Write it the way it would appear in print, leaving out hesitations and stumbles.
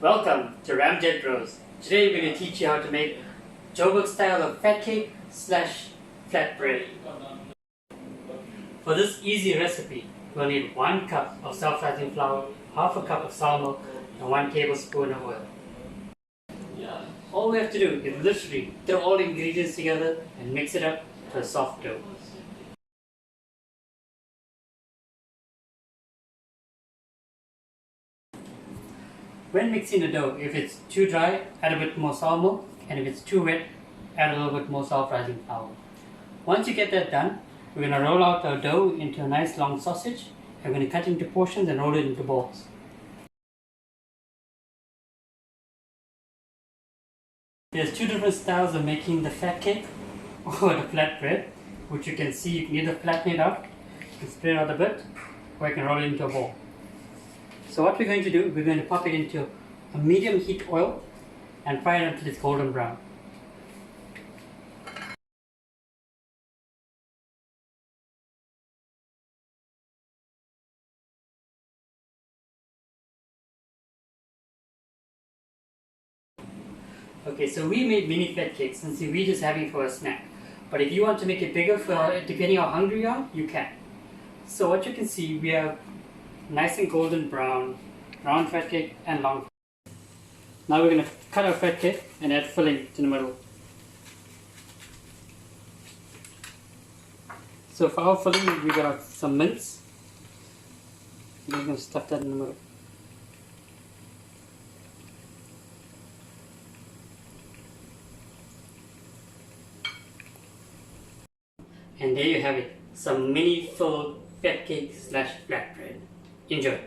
Welcome to RamJetBros. Today we're going to teach you how to make Joburg style of VetKoek / flatbread. For this easy recipe, we'll need 1 cup of self-rising flour, half a cup of sour milk, and 1 tablespoon of oil. All we have to do is literally throw all the ingredients together and mix it up to a soft dough. When mixing the dough, if it's too dry, add a bit more sour milk, and if it's too wet, add a little bit more self-rising flour. Once you get that done, we're going to roll out our dough into a nice long sausage, and we're going to cut it into portions and roll it into balls. There's 2 different styles of making the VetKoek or the flatbread, which you can see. You can either flatten it out, you can spread it out a bit, or you can roll it into a ball. So what we're going to do, we're going to pop it into a medium heat oil and fry it until it's golden brown. Okay, so we made mini VetKoeks and we're just having for a snack. But if you want to make it bigger, depending on how hungry you are, you can. So what you can see, we have nice and golden brown, round VetKoek and long. Now we're going to cut our VetKoek and add filling to the middle. So for our filling, we got some mince. We're going to stuff that in the middle. And there you have it, some mini filled VetKoek / flatbread. Enjoy!